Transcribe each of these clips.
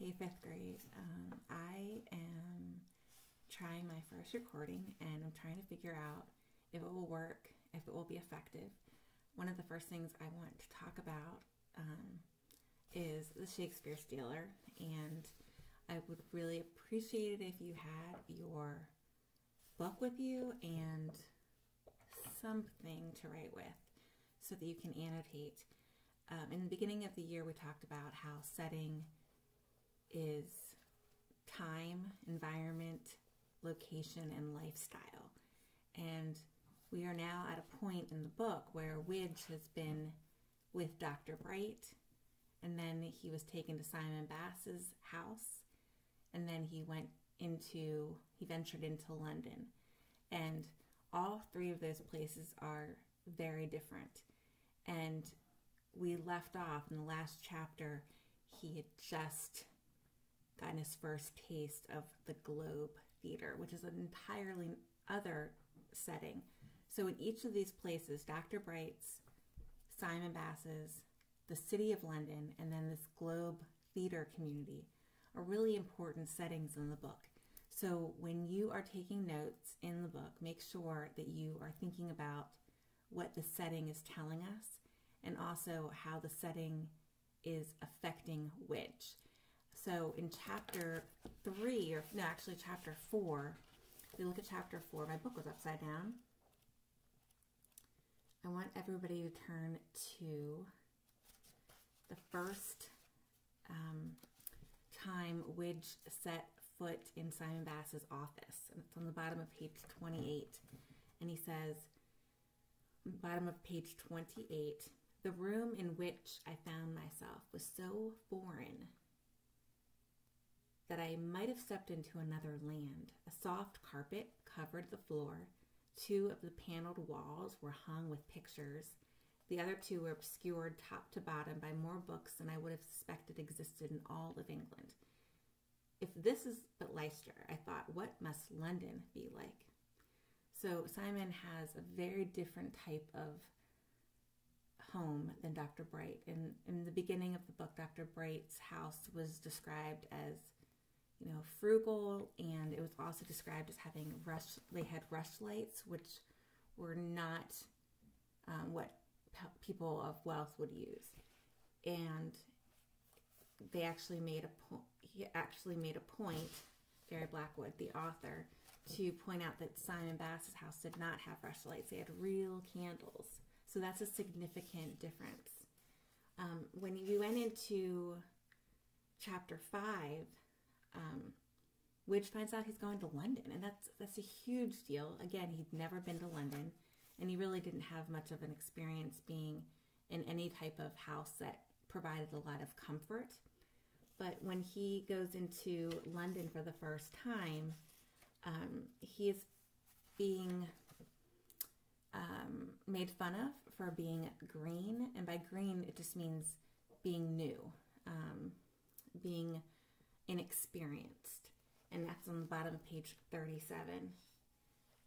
Hey, fifth grade. I am trying my first recording and I'm trying to figure out if it will work, if it will be effective. One of the first things I want to talk about is the Shakespeare Stealer, and I would really appreciate it if you had your book with you and something to write with so that you can annotate. In the beginning of the year, we talked about how setting is time, environment, location, and lifestyle. And we are now at a point in the book where Widge has been with Dr. Bright, and then he was taken to Simon Bass's house, and then he ventured into London. And all three of those places are very different. And we left off in the last chapter, he had just gotten his first taste of the Globe Theater, which is an entirely other setting. So in each of these places, Dr. Bright's, Simon Bass's, the City of London, and then this Globe Theater community are really important settings in the book. So when you are taking notes in the book, make sure that you are thinking about what the setting is telling us and also how the setting is affecting Widge. So in chapter 4, if we look at chapter 4, my book was upside down. I want everybody to turn to the first time Widge set foot in Simon Bass's office. And it's on the bottom of page 28. And he says, bottom of page 28, "The room in which I found myself was so foreign that I might have stepped into another land. A soft carpet covered the floor. 2 of the paneled walls were hung with pictures. The other 2 were obscured top to bottom by more books than I would have suspected existed in all of England. If this is but Leicester, I thought, what must London be like?" So Simon has a very different type of home than Dr. Bright. In the beginning of the book, Dr. Bright's house was described as, frugal, and it was also described as having they had rushlights, which were not what people of wealth would use. And he actually made a point, Jerry Blackwood, the author, to point out that Simon Bass's house did not have rushlights. They had real candles. So that's a significant difference. When you went into chapter 5, Widge finds out he's going to London, and that's a huge deal. Again, he'd never been to London, and he really didn't have much of an experience being in any type of house that provided a lot of comfort. But when he goes into London for the first time, he is being made fun of for being green, and by green it just means being new, being inexperienced, and that's on the bottom of page 37.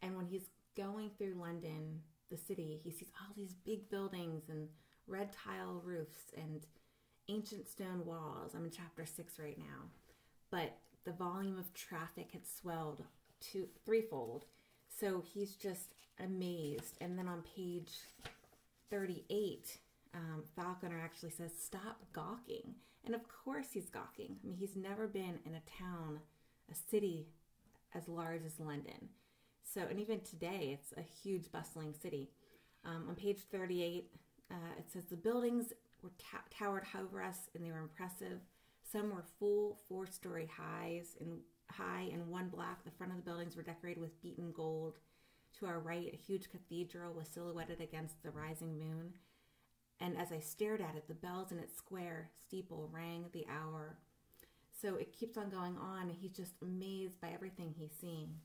And when he's going through London, the city, he sees all these big buildings and red tile roofs and ancient stone walls. I'm in chapter 6 right now, but the volume of traffic had swelled threefold. So he's just amazed. And then on page 38, Falconer actually says, "Stop gawking." And of course he's gawking. I mean, he's never been in a town, a city as large as London. So, and even today, it's a huge bustling city. On page 38, it says, "The buildings were towered over us, and they were impressive. Some were full 4-story high and one block. The front of the buildings were decorated with beaten gold. To our right, a huge cathedral was silhouetted against the rising moon. And as I stared at it, the bells in its square steeple rang the hour." So it keeps on going on, and he's just amazed by everything he's seeing.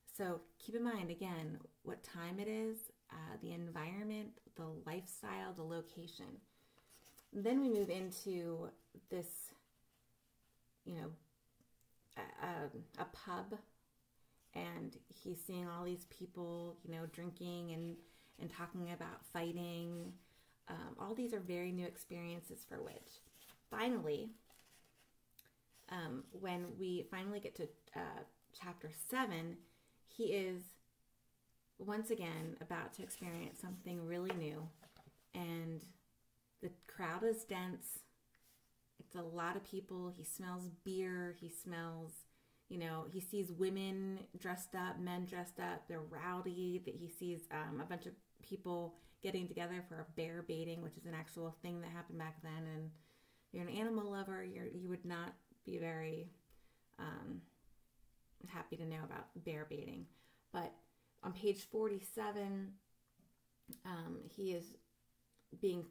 So keep in mind, again, what time it is, the environment, the lifestyle, the location. Then we move into this, a pub, and he's seeing all these people, drinking and talking about fighting. All these are very new experiences for Widge. Finally, when we finally get to chapter 7, he is once again about to experience something really new, and the crowd is dense. It's a lot of people. He smells beer. He smells, he sees women dressed up, men dressed up. They're rowdy. That he sees a bunch of people getting together for a bear baiting, which is an actual thing that happened back then. And you're an animal lover, you would not be very happy to know about bear baiting. But on page 47, he is being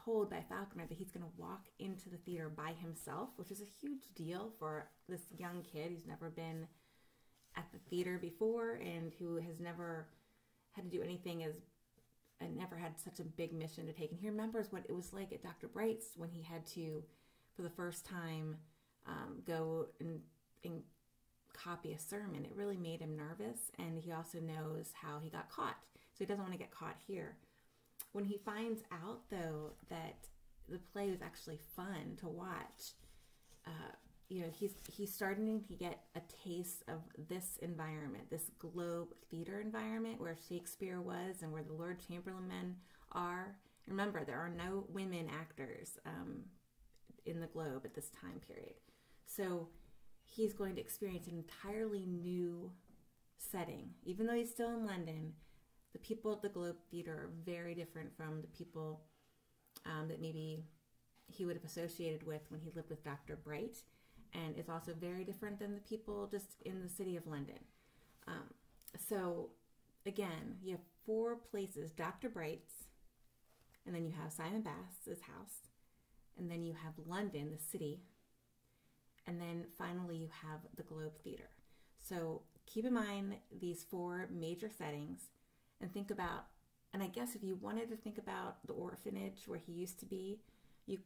told by Falconer that he's going to walk into the theater by himself, which is a huge deal for this young kid who's never been at the theater before and who has never had to do anything and never had such a big mission to take. And he remembers what it was like at Dr. Bright's when he had to, for the first time, go and copy a sermon. It really made him nervous, and he also knows how he got caught. So he doesn't want to get caught here. When he finds out, though, that the play was actually fun to watch, he's starting to get a taste of this environment, this Globe Theater environment where Shakespeare was and where the Lord Chamberlain men are. Remember, there are no women actors in the Globe at this time period. So he's going to experience an entirely new setting. Even though he's still in London, the people at the Globe Theater are very different from the people that maybe he would have associated with when he lived with Dr. Bright. And it's also very different than the people just in the city of London. So again, you have 4 places: Dr. Bright's, and then you have Simon Bass's house, and then you have London, the city, and then finally you have the Globe Theater. So keep in mind these 4 major settings and think about, and I guess if you wanted to think about the orphanage where he used to be,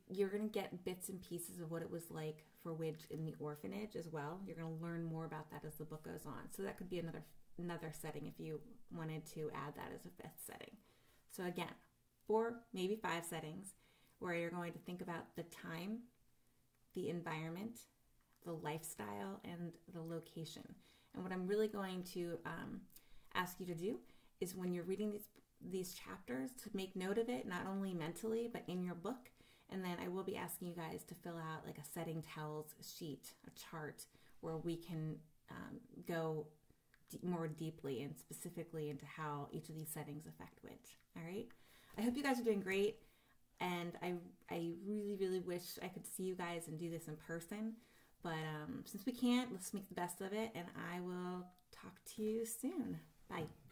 you're going to get bits and pieces of what it was like for Widge in the orphanage as well. You're going to learn more about that as the book goes on. So that could be another setting if you wanted to add that as a 5th setting. So again, 4, maybe 5 settings where you're going to think about the time, the environment, the lifestyle, and the location. And what I'm really going to ask you to do is when you're reading these chapters to make note of it, not only mentally, but in your book. And then I will be asking you guys to fill out like a setting tells sheet, a chart, where we can go more deeply and specifically into how each of these settings affect Widge. All right. I hope you guys are doing great. And I really, really wish I could see you guys and do this in person. But since we can't, let's make the best of it. And I will talk to you soon. Bye.